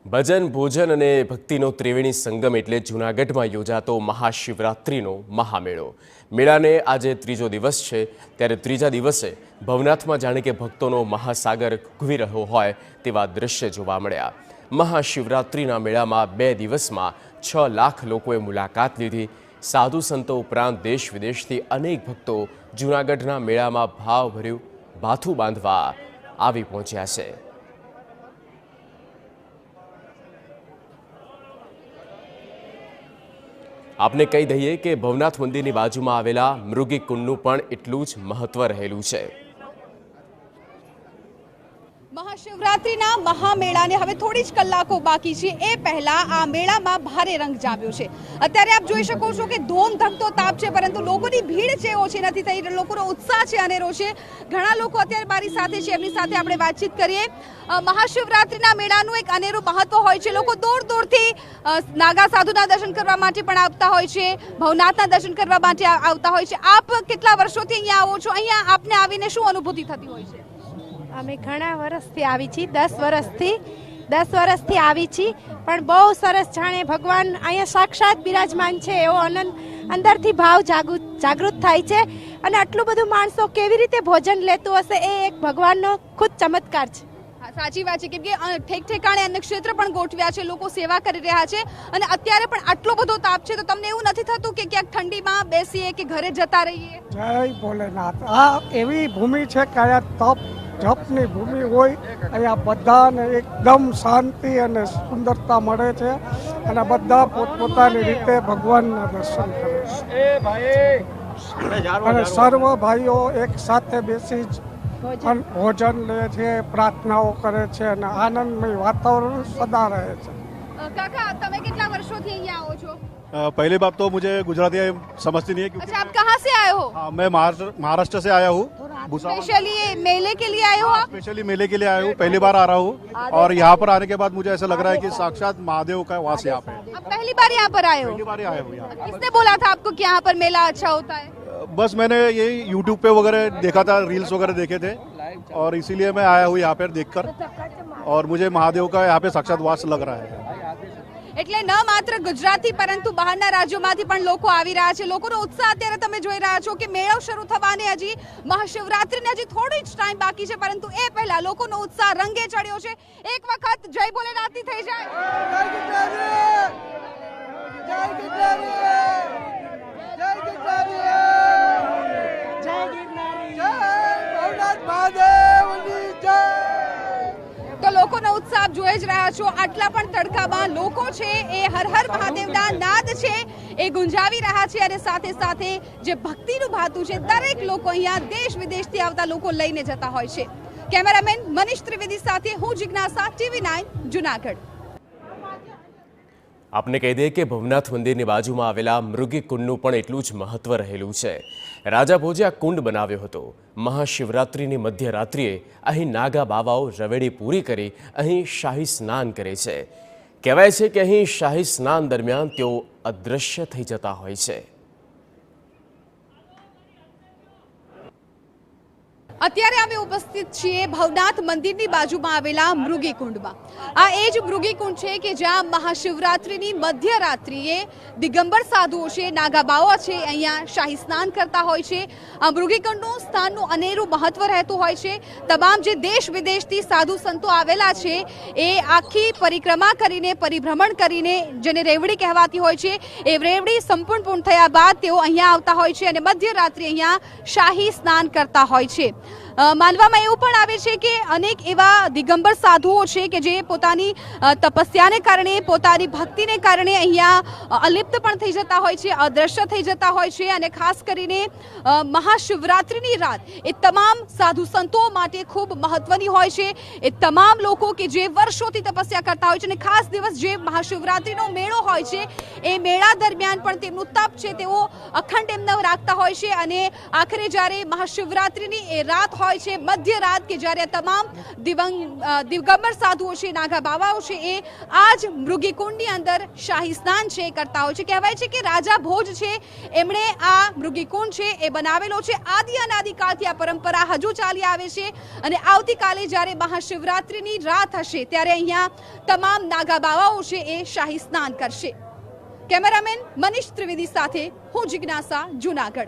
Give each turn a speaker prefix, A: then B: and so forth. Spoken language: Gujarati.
A: ભજન ભોજન અને ભક્તિનો ત્રિવેણી સંગમ એટલે જૂનાગઢમાં યોજાતો મહાશિવરાત્રિનો મહામેળો. મેળાને આજે ત્રીજો દિવસ છે, ત્યારે ત્રીજા દિવસે ભવનાથમાં જાણે કે ભક્તોનો મહાસાગર ઘૂવી રહ્યો હોય તેવા દ્રશ્ય જોવા મળ્યા. મહાશિવરાત્રિના મેળામાં 2 દિવસમાં 6 લાખ લોકોએ મુલાકાત લીધી. સાધુ સંતો ઉપરાંત દેશ વિદેશથી અનેક ભક્તો જૂનાગઢના મેળામાં ભાવભર્યું ભાથું બાંધવા આવી પહોંચ્યા છે. આપને કહી દઈએ કે ભવનાથ મંદિરની બાજુમાં આવેલા મૃગી કુંડનું પણ એટલું જ મહત્વ રહેલું છે.
B: મહાશિવરાત્રિના મહામેળાને હવે થોડી જ કલાકો બાકી છે. એ પહેલા આ મેળામાં ભારે રંગ જામ્યો છે. અત્યારે આપ જોઈ શકો છો કે ધોમ ધકતો તાપ છે, પરંતુ લોકોની ભીડ છે ઓછી નથી થઈ. લોકોનો ઉત્સાહ છે અનેરો છે. ઘણા લોકો અત્યારે મારી સાથે છે, એમની સાથે આપણે વાતચીત કરીએ. મહાશિવરાત્રિના મેળાનું એક અનેરું મહત્વ હોય છે. લોકો દૂર દૂરથી નાગા સાધુના દર્શન કરવા માટે પણ આવતા હોય છે, ભવનાથના દર્શન કરવા માટે આવતા હોય છે. આપ કેટલા વર્ષોથી અહીંયા આવો છો? અહીંયા આપને આવીને શું અનુભૂતિ થતી હોય છે?
C: અમે ઘણા વર્ષથી આવી છીએ, 10 વર્ષથી આવી છીએ, પણ બહુ સરસ જાણે ભગવાન અહીંયા સાક્ષાત બિરાજમાન છે એવો અંદરથી ભાવ જાગૃત થાય છે. અને આટલું બધું માણસો કેવી રીતે ભોજન લેતું હશે એ એક ભગવાનનો ખુદ ચમત્કાર છે.
B: સાચી વાત છે, કેમ કે ઠેક ઠેકાણે અન્ય ક્ષેત્ર પણ ગોઠવ્યા છે, લોકો સેવા કરી રહ્યા છે. અને અત્યારે પણ આટલો બધો તાપ છે, તો તમને એવું નથી થતું કે ક્યાંક ઠંડીમાં બેસીએ કે ઘરે જતા રહીએ?
D: જય ભોલેનાથ. આ એવી ભૂમિ છે કે અહીંયા જપની ભૂમિ હોય. અહીંયા બધાને એકદમ શાંતિ અને સુંદરતા મળે છે, અને બધા પોતપોતાની રીતે ભગવાનના દર્શન કરે છે. અને સર્વ ભાઈઓ એક સાથે બેસી જ ભોજન લે છે, પ્રાર્થનાઓ કરે છે, અને આનંદમય વાતાવરણ સદા રહે છે.
B: કાકા, તમે કેટલા વર્ષોથી અહીંયા આવો છો?
E: पहली बात तो मुझे गुजराती समझती नहीं है क्योंकि
B: अच्छा, आप कहाँ से आए हो?
E: मैं महाराष्ट्र से आया हूँ.
B: स्पेशली मेले के लिए आए हो आप?
E: स्पेशली मेले के लिए आया हूँ, पहली बार आ रहा हूँ. और यहाँ पर आने के बाद मुझे ऐसा लग रहा है कि साक्षात महादेव का वास यहाँ पे है.
B: आप पहली बार यहाँ पर आए हो?
E: पहली बार आया हूँ यहाँ.
B: किसने बोला था आपको कि यहाँ पर मेला अच्छा होता है?
E: बस मैंने यही यूट्यूब पे वगैरह देखा था, रील्स वगैरह देखे थे, और इसीलिए मैं आया हूँ यहाँ पर देखकर. और मुझे महादेव का यहाँ पे साक्षात वास लग रहा है.
B: એટલે ન માત્ર ગુજરાતી પરંતુ બહારના રાજ્યોમાંથી પણ લોકો આવી રહ્યા છે. લોકોનો ઉત્સાહ અત્યારે તમે જોઈ રહ્યા છો કે મેળો શરૂ થવાને હજી મહાશિવરાત્રીને હજી થોડી જ ટાઈમ બાકી છે, પરંતુ એ પહેલા લોકોનો ઉત્સાહ રંગે ચડ્યો છે. એક વખત જય ભોલેનાથની થઈ જાય. તો લોકોનો ઉત્સાહ જોઈ જ રહ્યા છો. આટલા પણ તડકામાં લોકો છે એ હર હર મહાદેવના નાદ છે એ ગુંજાવી રહ્યા છે. અને સાથે સાથે જે ભક્તિનું ભાતું છે, દરેક લોકો અહીંયા દેશ વિદેશથી આવતા લોકો લઈને જતા હોય છે. કેમેરામેન મનીષ ત્રિવેદી સાથે હું જિજ્ઞાસા, TV9 જૂનાગઢ.
A: આપને કહી દઈએ કે ભવનાથ મંદિરની બાજુમાં આવેલા મૃગી કુંડનું પણ એટલું જ મહત્વ રહેલું છે. રાજા ભોજે આ કુંડ બનાવ્યો હતો. મહાશિવરાત્રિની મધ્યરાત્રિએ અહીં નાગા બાવાઓ રવેડી પૂરી કરી અહીં શાહી સ્નાન કરે છે. કહેવાય છે કે અહીં શાહી સ્નાન દરમિયાન તેઓ અદૃશ્ય થઈ જતા હોય છે.
B: અત્યારે અમે ઉપસ્થિત છીએ ભવનાથ મંદિરની બાજુમાં આવેલા મૃગી કુંડમાં. આ એ જ મૃગી કુંડ છે કે જ્યાં મહાશિવરાત્રિની મધ્યરાત્રિએ દિગંબર સાધુઓ છે, નાગા બાવા છે, અહીંયા શાહી સ્નાન કરતા હોય છે. આ મૃગી કુંડનું સ્થાનનું અનેરું મહત્વ રહેતું હોય છે. તમામ જે દેશ વિદેશથી સાધુ સંતો આવેલા છે એ આખી પરિક્રમા કરીને, પરિભ્રમણ કરીને, જેને રેવડી કહેવાતી હોય છે, એ રેવડી સંપૂર્ણ પૂર્ણ થયા બાદ તેઓ અહીંયા આવતા હોય છે અને મધ્યરાત્રિ અહીંયા શાહી સ્નાન કરતા હોય છે. માનવામાં એવું પણ આવે છે કે અનેક એવા દિગંબર સાધુઓ છે કે જે પોતાની તપસ્યાને કારણે, પોતાની ભક્તિને કારણે અહીંયા અલિપ્ત પણ થઈ જતા હોય છે, અદ્રશ્ય થઈ જતા હોય છે. અને ખાસ કરીને મહાશિવરાત્રિની રાત એ તમામ સાધુ સંતો માટે ખૂબ મહત્વની હોય છે. એ તમામ લોકો કે જે વર્ષોથી તપસ્યા કરતા હોય છે, અને ખાસ દિવસ જે મહાશિવરાત્રિનો મેળો હોય છે, એ મેળા દરમિયાન પણ તેમનું તપ છે તેઓ અખંડ એમને રાખતા હોય છે. અને આખરે જ્યારે મહાશિવરાત્રિની એ રાત હોય છે મધ્યરાત કે જ્યારે તમામ દિગંબર સાધુઓ છે, નાગા બાવાઓ છે, એ આ જ મૃગીકુંડની અંદર શાહી સ્નાન છે કરતા હોય છે. કહેવાય છે કે રાજા ભોજ છે એમણે આ મૃગીકુંડ છે એ બનાવેલો છે. આદિ અનાદિકાળથી આ પરંપરા હજુ ચાલી આવે છે અને આવતીકાલે જ્યારે મહાશિવરાત્રિની રાત હશે ત્યારે અહીંયા તમામ નાગા બાવાઓ છે એ શાહી સ્નાન કરશે. કેમેરામેન મનીષ ત્રિવેદી સાથે હું જિજ્ઞાસા, જૂનાગઢ.